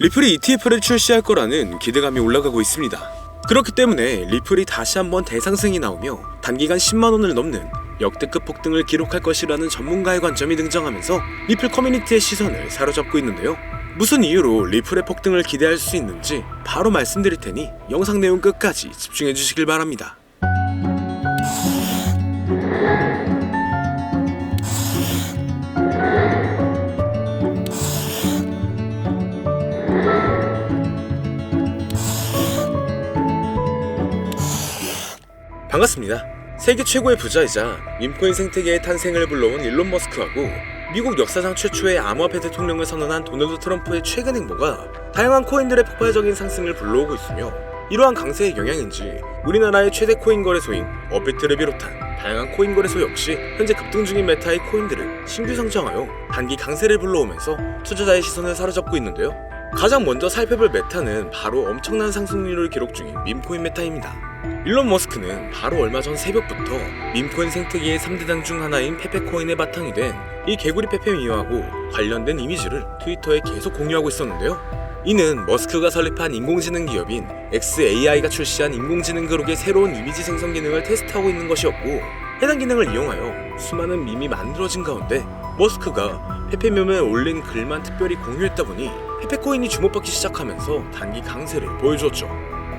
리플이 ETF를 출시할 거라는 기대감이 올라가고 있습니다. 그렇기 때문에 리플이 다시 한번 대상승이 나오며 단기간 10만원을 넘는 역대급 폭등을 기록할 것이라는 전문가의 관점이 등장하면서 리플 커뮤니티의 시선을 사로잡고 있는데요. 무슨 이유로 리플의 폭등을 기대할 수 있는지 바로 말씀드릴 테니 영상 내용 끝까지 집중해 주시길 바랍니다. 반갑습니다. 세계 최고의 부자이자 밈코인 생태계의 탄생을 불러온 일론 머스크하고 미국 역사상 최초의 암호화폐 대통령을 선언한 도널드 트럼프의 최근 행보가 다양한 코인들의 폭발적인 상승을 불러오고 있으며, 이러한 강세의 영향인지 우리나라의 최대 코인 거래소인 업비트를 비롯한 다양한 코인 거래소 역시 현재 급등 중인 메타의 코인들을 신규 상장하여 단기 강세를 불러오면서 투자자의 시선을 사로잡고 있는데요. 가장 먼저 살펴볼 메타는 바로 엄청난 상승률을 기록 중인 밈코인 메타입니다. 일론 머스크는 바로 얼마 전 새벽부터 밈코인 생태계의 3대장 중 하나인 페페코인의 바탕이 된 이 개구리 페페미어하고 관련된 이미지를 트위터에 계속 공유하고 있었는데요. 이는 머스크가 설립한 인공지능 기업인 xAI가 출시한 인공지능 그룹의 새로운 이미지 생성 기능을 테스트하고 있는 것이었고, 해당 기능을 이용하여 수많은 밈이 만들어진 가운데 머스크가 페페미엄에 올린 글만 특별히 공유했다 보니 페페코인이 주목받기 시작하면서 단기 강세를 보여주었죠.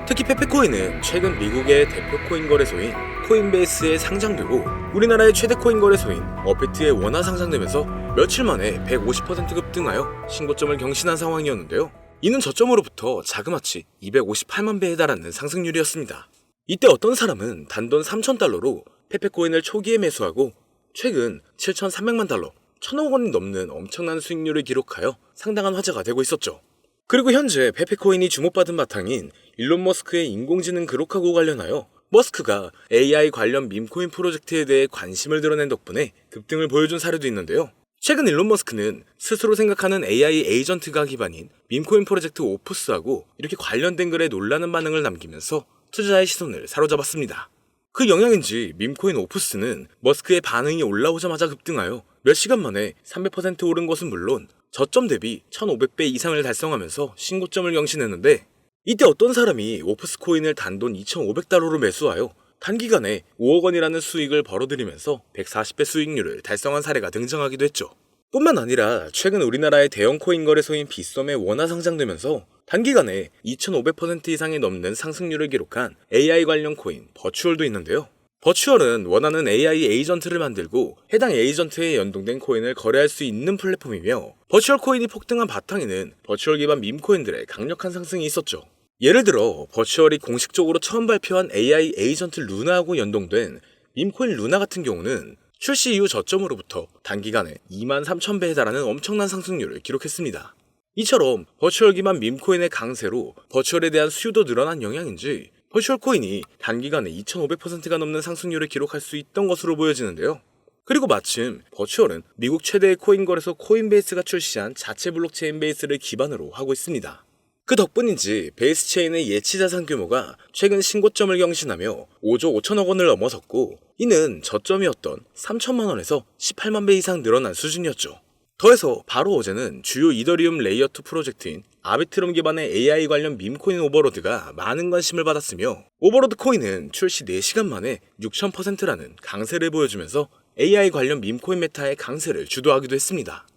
특히 페페코인은 최근 미국의 대표 코인 거래소인 코인베이스에 상장되고 우리나라의 최대 코인 거래소인 업비트에 원화 상장되면서 며칠 만에 150% 급등하여 신고점을 경신한 상황이었는데요. 이는 저점으로부터 자그마치 258만 배에 달하는 상승률이었습니다. 이때 어떤 사람은 단돈 3,000달러로 페페코인을 초기에 매수하고 최근 7,300만 달러, 1,000억 원이 넘는 엄청난 수익률을 기록하여 상당한 화제가 되고 있었죠. 그리고 현재 페페코인이 주목받은 바탕인 일론 머스크의 인공지능 그룹하고 관련하여 머스크가 AI 관련 밈코인 프로젝트에 대해 관심을 드러낸 덕분에 급등을 보여준 사례도 있는데요. 최근 일론 머스크는 스스로 생각하는 AI 에이전트가 기반인 밈코인 프로젝트 오프스하고 이렇게 관련된 글에 놀라는 반응을 남기면서 투자자의 시선을 사로잡았습니다. 그 영향인지 밈코인 오프스는 머스크의 반응이 올라오자마자 급등하여 몇 시간 만에 300% 오른 것은 물론 저점 대비 1500배 이상을 달성하면서 신고점을 경신했는데, 이때 어떤 사람이 오프스 코인을 단돈 2500달러로 매수하여 단기간에 5억 원이라는 수익을 벌어들이면서 140배 수익률을 달성한 사례가 등장하기도 했죠. 뿐만 아니라 최근 우리나라의 대형 코인 거래소인 빗썸에 원화 상장되면서 단기간에 2500% 이상이 넘는 상승률을 기록한 AI 관련 코인 버추얼도 있는데요. 버추얼은 원하는 AI 에이전트를 만들고 해당 에이전트에 연동된 코인을 거래할 수 있는 플랫폼이며, 버추얼 코인이 폭등한 바탕에는 버추얼 기반 밈코인들의 강력한 상승이 있었죠. 예를 들어 버추얼이 공식적으로 처음 발표한 AI 에이전트 루나하고 연동된 밈코인 루나 같은 경우는 출시 이후 저점으로부터 단기간에 23,000배에 달하는 엄청난 상승률을 기록했습니다. 이처럼 버추얼 기반 밈코인의 강세로 버추얼에 대한 수요도 늘어난 영향인지 버추얼 코인이 단기간에 2500%가 넘는 상승률을 기록할 수 있던 것으로 보여지는데요. 그리고 마침 버추얼은 미국 최대의 코인 거래소 코인베이스가 출시한 자체 블록체인 베이스를 기반으로 하고 있습니다. 그 덕분인지 베이스 체인의 예치 자산 규모가 최근 신고점을 경신하며 5조 5천억 원을 넘어섰고, 이는 저점이었던 3천만 원에서 18만 배 이상 늘어난 수준이었죠. 더해서 바로 어제는 주요 이더리움 레이어2 프로젝트인 아비트럼 기반의 AI 관련 밈코인 오버로드가 많은 관심을 받았으며, 오버로드 코인은 출시 4시간 만에 6000%라는 강세를 보여주면서 AI 관련 밈코인 메타의 강세를 주도하기도 했습니다.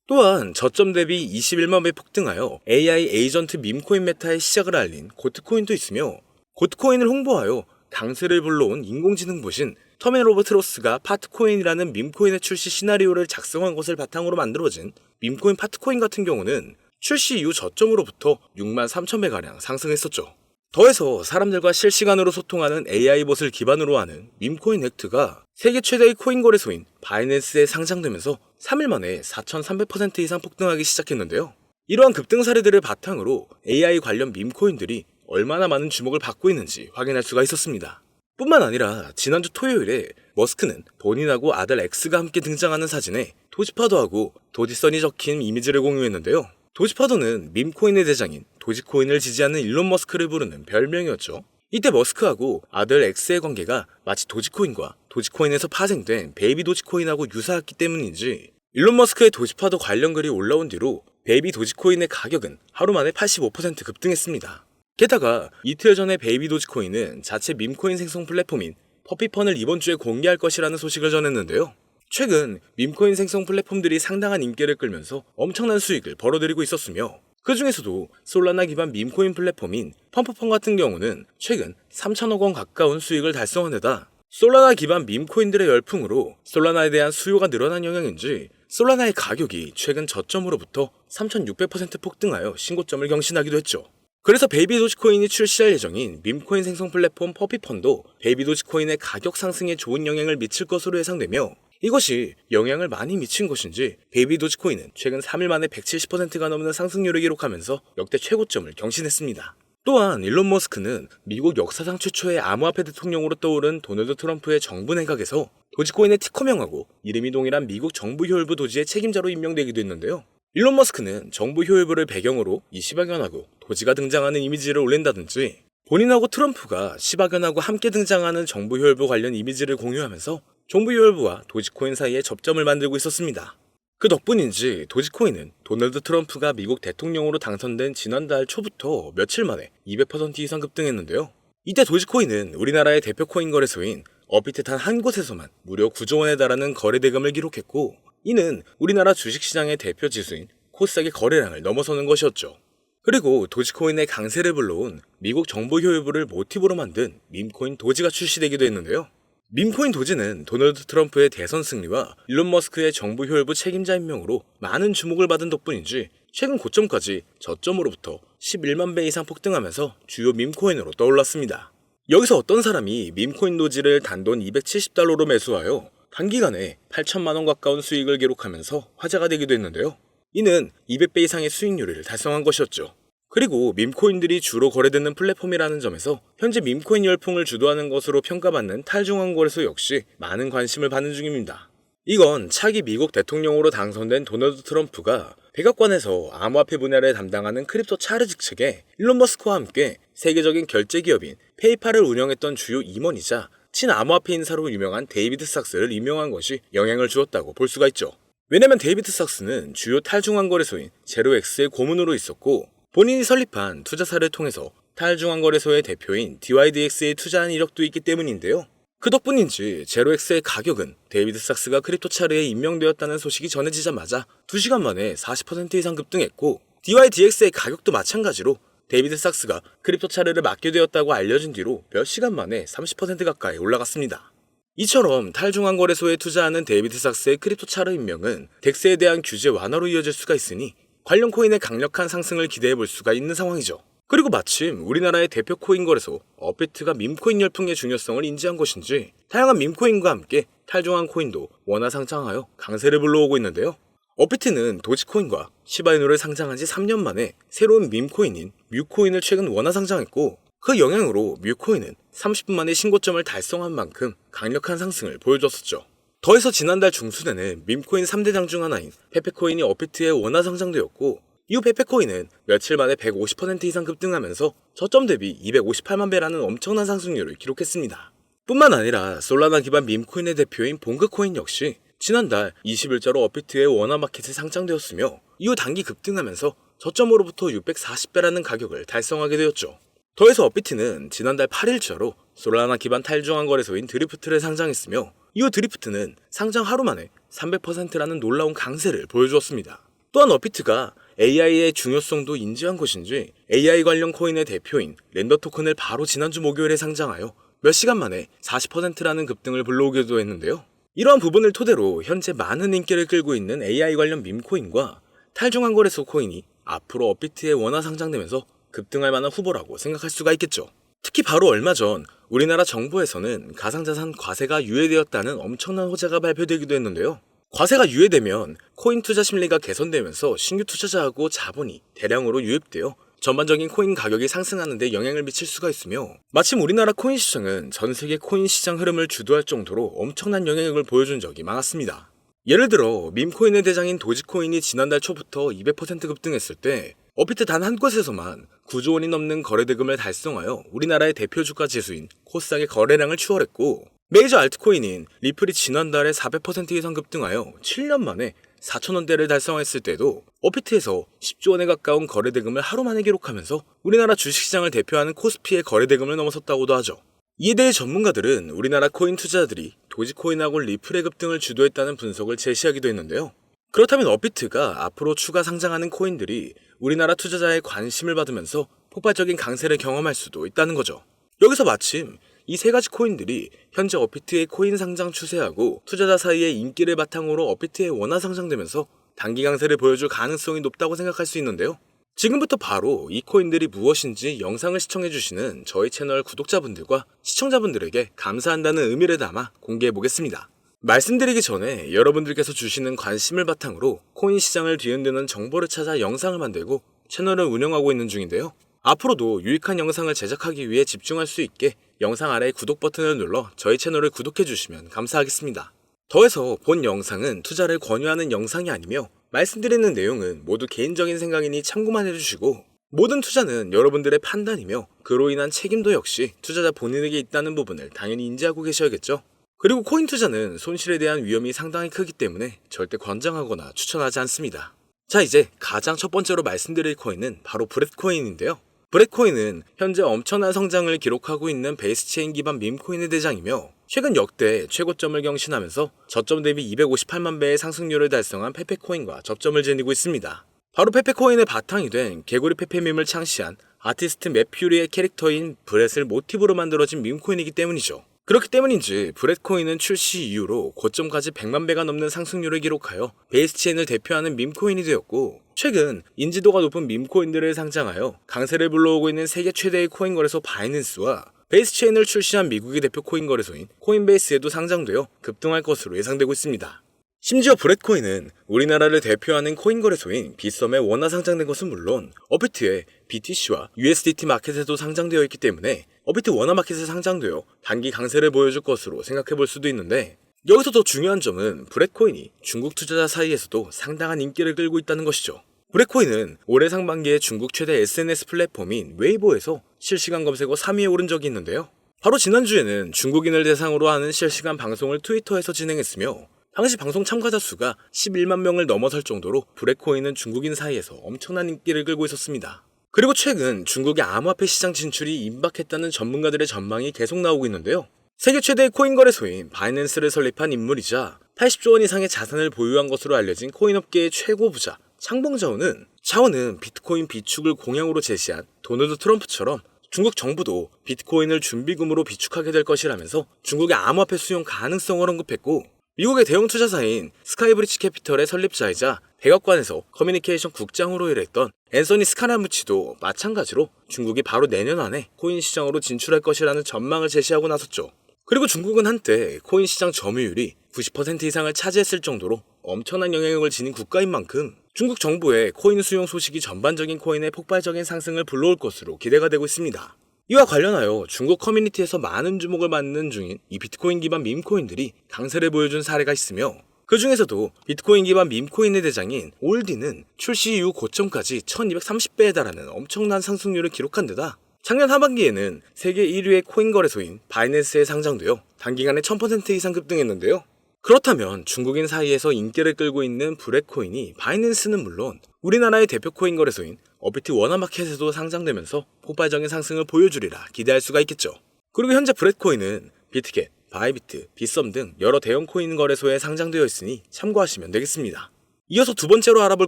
또한 저점 대비 21만 배 폭등하여 AI 에이전트 밈코인 메타의 시작을 알린 고트코인도 있으며, 고트코인을 홍보하여 강세를 불러온 인공지능 보신 터멘 오브 트로스가 파트코인이라는 밈코인의 출시 시나리오를 작성한 것을 바탕으로 만들어진 밈코인 파트코인 같은 경우는 출시 이후 저점으로부터 63,000배가량 상승했었죠. 더해서 사람들과 실시간으로 소통하는 AI봇을 기반으로 하는 밈코인 헥트가 세계 최대의 코인 거래소인 바이낸스에 상장되면서 3일 만에 4,300% 이상 폭등하기 시작했는데요. 이러한 급등 사례들을 바탕으로 AI 관련 밈코인들이 얼마나 많은 주목을 받고 있는지 확인할 수가 있었습니다. 뿐만 아니라 지난주 토요일에 머스크는 본인하고 아들 X가 함께 등장하는 사진에 도지파도하고 도지선이 적힌 이미지를 공유했는데요. 도지파도는 밈코인의 대장인 도지코인을 지지하는 일론 머스크를 부르는 별명이었죠. 이때 머스크하고 아들 X의 관계가 마치 도지코인과 도지코인에서 파생된 베이비 도지코인하고 유사했기 때문인지 일론 머스크의 도지파도 관련 글이 올라온 뒤로 베이비 도지코인의 가격은 하루 만에 85% 급등했습니다. 게다가 이틀 전에 베이비 도지코인은 자체 밈코인 생성 플랫폼인 퍼피펀을 이번 주에 공개할 것이라는 소식을 전했는데요. 최근 밈코인 생성 플랫폼들이 상당한 인기를 끌면서 엄청난 수익을 벌어들이고 있었으며 그 중에서도 솔라나 기반 밈코인 플랫폼인 펌프펀 같은 경우는 최근 3천억 원 가까운 수익을 달성한 데다 솔라나 기반 밈코인들의 열풍으로 솔라나에 대한 수요가 늘어난 영향인지 솔라나의 가격이 최근 저점으로부터 3,600% 폭등하여 신고점을 경신하기도 했죠. 그래서 베이비 도지코인이 출시할 예정인 밈코인 생성 플랫폼 퍼피펀도 베이비 도지코인의 가격 상승에 좋은 영향을 미칠 것으로 예상되며 이것이 영향을 많이 미친 것인지 베이비 도지코인은 최근 3일 만에 170%가 넘는 상승률을 기록하면서 역대 최고점을 경신했습니다. 또한 일론 머스크는 미국 역사상 최초의 암호화폐 대통령으로 떠오른 도널드 트럼프의 정부 내각에서 도지코인의 티커명하고 이름이 동일한 미국 정부 효율부 도지의 책임자로 임명되기도 했는데요. 일론 머스크는 정부 효율부를 배경으로 이 시바견하고 도지가 등장하는 이미지를 올린다든지 본인하고 트럼프가 시바견하고 함께 등장하는 정부 효율부 관련 이미지를 공유하면서 정부 효율부와 도지코인 사이에 접점을 만들고 있었습니다. 그 덕분인지 도지코인은 도널드 트럼프가 미국 대통령으로 당선된 지난달 초부터 며칠 만에 200% 이상 급등했는데요. 이때 도지코인은 우리나라의 대표 코인 거래소인 업비트 단 한 곳에서만 무려 9조 원에 달하는 거래 대금을 기록했고 이는 우리나라 주식시장의 대표 지수인 코스닥의 거래량을 넘어서는 것이었죠. 그리고 도지코인의 강세를 불러온 미국 정부 효율부를 모티브로 만든 밈코인 도지가 출시되기도 했는데요. 밈코인 도지는 도널드 트럼프의 대선 승리와 일론 머스크의 정부 효율부 책임자 임명으로 많은 주목을 받은 덕분인지 최근 고점까지 저점으로부터 11만 배 이상 폭등하면서 주요 밈코인으로 떠올랐습니다. 여기서 어떤 사람이 밈코인 도지를 단돈 270달러로 매수하여 단기간에 8천만 원 가까운 수익을 기록하면서 화제가 되기도 했는데요. 이는 200배 이상의 수익률을 달성한 것이었죠. 그리고 밈코인들이 주로 거래되는 플랫폼이라는 점에서 현재 밈코인 열풍을 주도하는 것으로 평가받는 탈중앙 거래소 역시 많은 관심을 받는 중입니다. 이건 차기 미국 대통령으로 당선된 도널드 트럼프가 백악관에서 암호화폐 분야를 담당하는 크립토 차르 직책에 일론 머스크와 함께 세계적인 결제 기업인 페이팔을 운영했던 주요 임원이자 친암호화폐 인사로 유명한 데이비드 삭스를 임명한 것이 영향을 주었다고 볼 수가 있죠. 왜냐면 데이비드 삭스는 주요 탈중앙 거래소인 제로엑스의 고문으로 있었고 본인이 설립한 투자사를 통해서 탈중앙 거래소의 대표인 DYDX에 투자한 이력도 있기 때문인데요. 그 덕분인지 제로엑스의 가격은 데이비드 삭스가 크립토 차르에 임명되었다는 소식이 전해지자마자 2시간 만에 40% 이상 급등했고 DYDX의 가격도 마찬가지로 데이비드 삭스가 크립토 차르를 맡게 되었다고 알려진 뒤로 몇 시간 만에 30% 가까이 올라갔습니다. 이처럼 탈중앙 거래소에 투자하는 데이비드 삭스의 크립토 차르 임명은 덱스에 대한 규제 완화로 이어질 수가 있으니 관련 코인의 강력한 상승을 기대해 볼 수가 있는 상황이죠. 그리고 마침 우리나라의 대표 코인 거래소 업비트가 밈코인 열풍의 중요성을 인지한 것인지 다양한 밈코인과 함께 탈중앙 코인도 원화 상장하여 강세를 불러오고 있는데요. 업비트는 도지코인과 시바이누를 상장한 지 3년 만에 새로운 밈코인인 뮤코인을 최근 원화 상장했고 그 영향으로 뮤코인은 30분 만에 신고점을 달성한 만큼 강력한 상승을 보여줬었죠. 더해서 지난달 중순에는 밈코인 3대장 중 하나인 페페코인이 업비트에 원화 상장되었고 이후 페페코인은 며칠 만에 150% 이상 급등하면서 저점 대비 258만 배라는 엄청난 상승률을 기록했습니다. 뿐만 아니라 솔라나 기반 밈코인의 대표인 봉그코인 역시 지난달 20일자로 업비트의 원화 마켓에 상장되었으며 이후 단기 급등하면서 저점으로부터 640배라는 가격을 달성하게 되었죠. 더해서 업비트는 지난달 8일자로 솔라나 기반 탈중앙 거래소인 드리프트를 상장했으며 이후 드리프트는 상장 하루 만에 300%라는 놀라운 강세를 보여주었습니다. 또한 업비트가 AI의 중요성도 인지한 것인지 AI 관련 코인의 대표인 렌더 토큰을 바로 지난주 목요일에 상장하여 몇 시간 만에 40%라는 급등을 불러오기도 했는데요. 이러한 부분을 토대로 현재 많은 인기를 끌고 있는 AI 관련 밈코인과 탈중앙 거래소 코인이 앞으로 업비트에 원화 상장되면서 급등할 만한 후보라고 생각할 수가 있겠죠. 특히 바로 얼마 전 우리나라 정부에서는 가상자산 과세가 유예되었다는 엄청난 호재가 발표되기도 했는데요. 과세가 유예되면 코인 투자 심리가 개선되면서 신규 투자자하고 자본이 대량으로 유입되어 전반적인 코인 가격이 상승하는 데 영향을 미칠 수가 있으며 마침 우리나라 코인 시장은 전 세계 코인 시장 흐름을 주도할 정도로 엄청난 영향력을 보여준 적이 많았습니다. 예를 들어 밈코인의 대장인 도지코인이 지난달 초부터 200% 급등했을 때 업비트 단 한 곳에서만 9조 원이 넘는 거래대금을 달성하여 우리나라의 대표 주가 지수인 코스닥의 거래량을 추월했고 메이저 알트코인인 리플이 지난달에 400% 이상 급등하여 7년 만에 4,000원대를 달성했을 때도 업비트에서 10조 원에 가까운 거래대금을 하루 만에 기록하면서 우리나라 주식시장을 대표하는 코스피의 거래대금을 넘어섰다고도 하죠. 이에 대해 전문가들은 우리나라 코인 투자자들이 도지코인하고 리플의 급등을 주도했다는 분석을 제시하기도 했는데요. 그렇다면 업비트가 앞으로 추가 상장하는 코인들이 우리나라 투자자의 관심을 받으면서 폭발적인 강세를 경험할 수도 있다는 거죠. 여기서 마침 이 세 가지 코인들이 현재 업비트의 코인 상장 추세하고 투자자 사이의 인기를 바탕으로 업비트에 원화 상장되면서 단기 강세를 보여줄 가능성이 높다고 생각할 수 있는데요. 지금부터 바로 이 코인들이 무엇인지 영상을 시청해주시는 저희 채널 구독자분들과 시청자분들에게 감사한다는 의미를 담아 공개해보겠습니다. 말씀드리기 전에 여러분들께서 주시는 관심을 바탕으로 코인 시장을 뒤흔드는 정보를 찾아 영상을 만들고 채널을 운영하고 있는 중인데요. 앞으로도 유익한 영상을 제작하기 위해 집중할 수 있게 영상 아래 구독 버튼을 눌러 저희 채널을 구독해주시면 감사하겠습니다. 더해서 본 영상은 투자를 권유하는 영상이 아니며 말씀드리는 내용은 모두 개인적인 생각이니 참고만 해주시고 모든 투자는 여러분들의 판단이며 그로 인한 책임도 역시 투자자 본인에게 있다는 부분을 당연히 인지하고 계셔야겠죠. 그리고 코인 투자는 손실에 대한 위험이 상당히 크기 때문에 절대 권장하거나 추천하지 않습니다. 자, 이제 가장 첫 번째로 말씀드릴 코인은 바로 브렛코인인데요. 브렛코인은 현재 엄청난 성장을 기록하고 있는 베이스체인 기반 밈코인의 대장이며 최근 역대 최고점을 경신하면서 저점 대비 258만 배의 상승률을 달성한 페페코인과 접점을 지니고 있습니다. 바로 페페코인의 바탕이 된 개구리 페페밈을 창시한 아티스트 맵퓨리의 캐릭터인 브렛을 모티브로 만들어진 밈코인이기 때문이죠. 그렇기 때문인지 브렛코인은 출시 이후로 고점까지 100만 배가 넘는 상승률을 기록하여 베이스체인을 대표하는 밈코인이 되었고 최근 인지도가 높은 밈코인들을 상장하여 강세를 불러오고 있는 세계 최대의 코인 거래소 바이낸스와 베이스체인을 출시한 미국의 대표 코인 거래소인 코인베이스에도 상장되어 급등할 것으로 예상되고 있습니다. 심지어 브렛코인은 우리나라를 대표하는 코인 거래소인 빗썸에 원화 상장된 것은 물론 업비트의 BTC와 USDT 마켓에도 상장되어 있기 때문에 업비트 원화 마켓에 상장되어 단기 강세를 보여줄 것으로 생각해 볼 수도 있는데 여기서 더 중요한 점은 브렛코인이 중국 투자자 사이에서도 상당한 인기를 끌고 있다는 것이죠. 브렛코인은 올해 상반기에 중국 최대 SNS 플랫폼인 웨이보에서 실시간 검색어 3위에 오른 적이 있는데요. 바로 지난주에는 중국인을 대상으로 하는 실시간 방송을 트위터에서 진행했으며 당시 방송 참가자 수가 11만 명을 넘어설 정도로 브렛코인은 중국인 사이에서 엄청난 인기를 끌고 있었습니다. 그리고 최근 중국의 암호화폐 시장 진출이 임박했다는 전문가들의 전망이 계속 나오고 있는데요. 세계 최대의 코인 거래소인 바이낸스를 설립한 인물이자 80조 원 이상의 자산을 보유한 것으로 알려진 코인업계의 최고 부자 창봉자오는 자오는 비트코인 비축을 공약으로 제시한 도널드 트럼프처럼 중국 정부도 비트코인을 준비금으로 비축하게 될 것이라면서 중국의 암호화폐 수용 가능성을 언급했고 미국의 대형 투자사인 스카이브리지 캐피털의 설립자이자 백악관에서 커뮤니케이션 국장으로 일했던 앤서니 스카라무치도 마찬가지로 중국이 바로 내년 안에 코인 시장으로 진출할 것이라는 전망을 제시하고 나섰죠. 그리고 중국은 한때 코인 시장 점유율이 90% 이상을 차지했을 정도로 엄청난 영향력을 지닌 국가인 만큼 중국 정부의 코인 수용 소식이 전반적인 코인의 폭발적인 상승을 불러올 것으로 기대가 되고 있습니다. 이와 관련하여 중국 커뮤니티에서 많은 주목을 받는 중인 이 비트코인 기반 밈코인들이 강세를 보여준 사례가 있으며 그 중에서도 비트코인 기반 밈코인의 대장인 올디는 출시 이후 고점까지 1230배에 달하는 엄청난 상승률을 기록한 데다 작년 하반기에는 세계 1위의 코인 거래소인 바이낸스에 상장되어 단기간에 1000% 이상 급등했는데요. 그렇다면 중국인 사이에서 인기를 끌고 있는 브렛코인이 바이낸스는 물론 우리나라의 대표 코인 거래소인 업비트 원화마켓에도 상장되면서 폭발적인 상승을 보여주리라 기대할 수가 있겠죠. 그리고 현재 브렛코인은 비트겟, 바이비트, 빗썸 등 여러 대형 코인 거래소에 상장되어 있으니 참고하시면 되겠습니다. 이어서 두 번째로 알아볼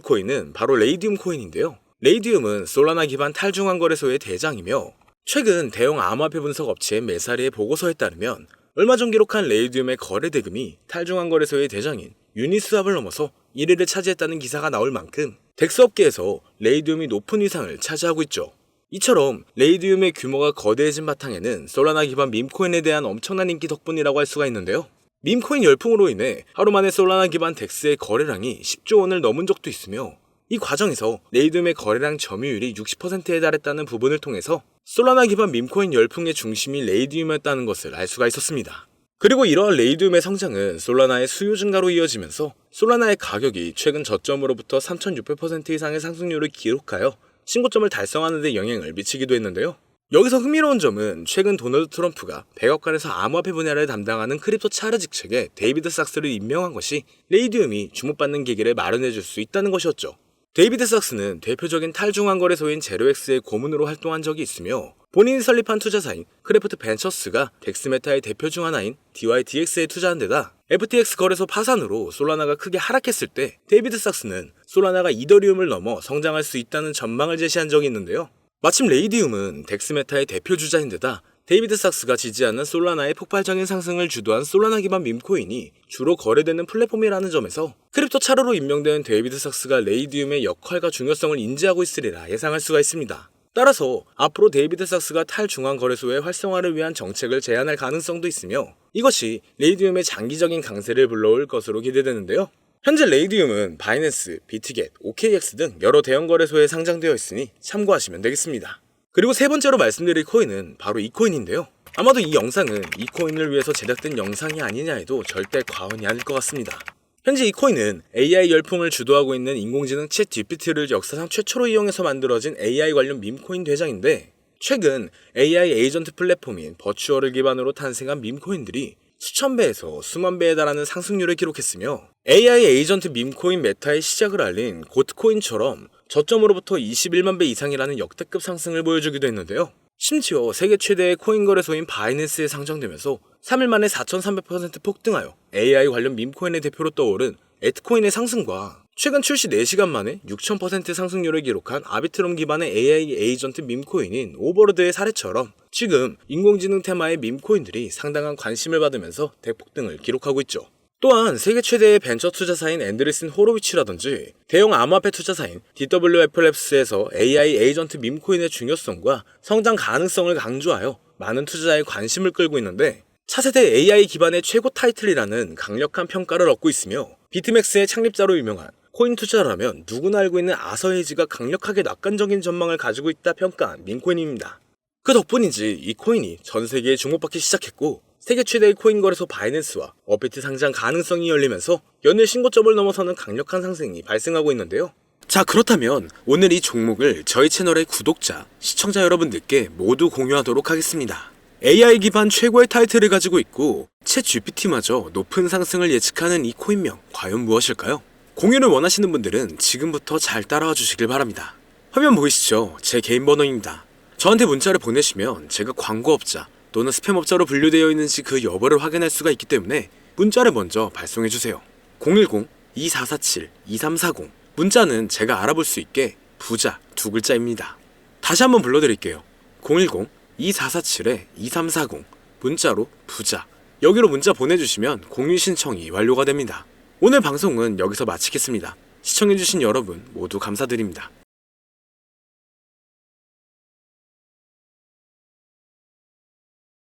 코인은 바로 레이디움 코인인데요. 레이디움은 솔라나 기반 탈중앙 거래소의 대장이며 최근 대형 암호화폐 분석 업체 메사리의 보고서에 따르면 얼마 전 기록한 레이디움의 거래 대금이 탈중앙 거래소의 대장인 유니스왑을 넘어서 1위를 차지했다는 기사가 나올 만큼 덱스 업계에서 레이디움이 높은 위상을 차지하고 있죠. 이처럼 레이디움의 규모가 거대해진 바탕에는 솔라나 기반 밈코인에 대한 엄청난 인기 덕분이라고 할 수가 있는데요. 밈코인 열풍으로 인해 하루 만에 솔라나 기반 덱스의 거래량이 10조 원을 넘은 적도 있으며 이 과정에서 레이디움의 거래량 점유율이 60%에 달했다는 부분을 통해서 솔라나 기반 밈코인 열풍의 중심이 레이디움이었다는 것을 알 수가 있었습니다. 그리고 이러한 레이디움의 성장은 솔라나의 수요 증가로 이어지면서 솔라나의 가격이 최근 저점으로부터 3600% 이상의 상승률을 기록하여 신고점을 달성하는 데 영향을 미치기도 했는데요. 여기서 흥미로운 점은 최근 도널드 트럼프가 백악관에서 암호화폐 분야를 담당하는 크립토 차르 직책에 데이비드 sak스를 임명한 것이 레이디움이 주목받는 계기를 마련해줄 수 있다는 것이었죠. 데이비드 sak스는 대표적인 탈중앙거래소인 제로엑스의 고문으로 활동한 적이 있으며 본인이 설립한 투자사인 크래프트 벤처스가 덱스메타의 대표 중 하나인 DYDX에 투자한 데다 FTX 거래소 파산으로 솔라나가 크게 하락했을 때 데이비드 sak스는 솔라나가 이더리움을 넘어 성장할 수 있다는 전망을 제시한 적이 있는데요. 마침 레이디움은 덱스메타의 대표 주자인데다 데이비드 sak스가 지지하는 솔라나의 폭발적인 상승을 주도한 솔라나 기반 밈코인이 주로 거래되는 플랫폼이라는 점에서 크립토 차르로 임명된 데이비드 sak스가 레이디움의 역할과 중요성을 인지하고 있으리라 예상할 수가 있습니다. 따라서 앞으로 데이비드 sak스가 탈중앙거래소의 활성화를 위한 정책을 제안할 가능성도 있으며 이것이 레이디움의 장기적인 강세를 불러올 것으로 기대되는데요. 현재 레이디움은 바이낸스, 비트겟, OKX 등 여러 대형 거래소에 상장되어 있으니 참고하시면 되겠습니다. 그리고 세 번째로 말씀드릴 코인은 바로 이 코인인데요. 아마도 이 영상은 이 코인을 위해서 제작된 영상이 아니냐 해도 절대 과언이 아닐 것 같습니다. 현재 이 코인은 AI 열풍을 주도하고 있는 인공지능 챗 GPT를 역사상 최초로 이용해서 만들어진 AI 관련 밈코인 대장인데 최근 AI 에이전트 플랫폼인 버추얼을 기반으로 탄생한 밈코인들이 수천 배에서 수만 배에 달하는 상승률을 기록했으며 AI 에이전트 밈코인 메타의 시작을 알린 고트코인처럼 저점으로부터 21만 배 이상이라는 역대급 상승을 보여주기도 했는데요. 심지어 세계 최대의 코인 거래소인 바이낸스에 상장되면서 3일 만에 4,300% 폭등하여 AI 관련 밈코인의 대표로 떠오른 에트코인의 상승과 최근 출시 4시간 만에 6,000% 상승률을 기록한 아비트롬 기반의 AI 에이전트 밈코인인 오버로드의 사례처럼 지금 인공지능 테마의 밈코인들이 상당한 관심을 받으면서 대폭등을 기록하고 있죠. 또한 세계 최대의 벤처 투자사인 앤드리슨 호로위치라든지 대형 암호화폐 투자사인 DWFLabs에서 AI 에이전트 밈코인의 중요성과 성장 가능성을 강조하여 많은 투자자의 관심을 끌고 있는데 차세대 AI 기반의 최고 타이틀이라는 강력한 평가를 얻고 있으며 비트맥스의 창립자로 유명한 코인 투자라면 누구나 알고 있는 아서헤이지가 강력하게 낙관적인 전망을 가지고 있다 평가한 밈코인입니다. 그 덕분인지 이 코인이 전 세계에 주목받기 시작했고 세계 최대의 코인 거래소 바이낸스와 업비트 상장 가능성이 열리면서 연일 신고점을 넘어서는 강력한 상승이 발생하고 있는데요. 자, 그렇다면 오늘 이 종목을 저희 채널의 구독자, 시청자 여러분들께 모두 공유하도록 하겠습니다. AI 기반 최고의 타이틀을 가지고 있고 챗 GPT마저 높은 상승을 예측하는 이 코인명 과연 무엇일까요? 공유를 원하시는 분들은 지금부터 잘 따라와 주시길 바랍니다. 화면 보이시죠? 제 개인 번호입니다. 저한테 문자를 보내시면 제가 광고업자 또는 스팸업자로 분류되어 있는지 그 여부를 확인할 수가 있기 때문에 문자를 먼저 발송해주세요. 010-2447-2340 문자는 제가 알아볼 수 있게 부자 2글자입니다. 다시 한번 불러드릴게요. 010-2447-2340 문자로 부자 여기로 문자 보내주시면 공유 신청이 완료가 됩니다. 오늘 방송은 여기서 마치겠습니다. 시청해주신 여러분 모두 감사드립니다.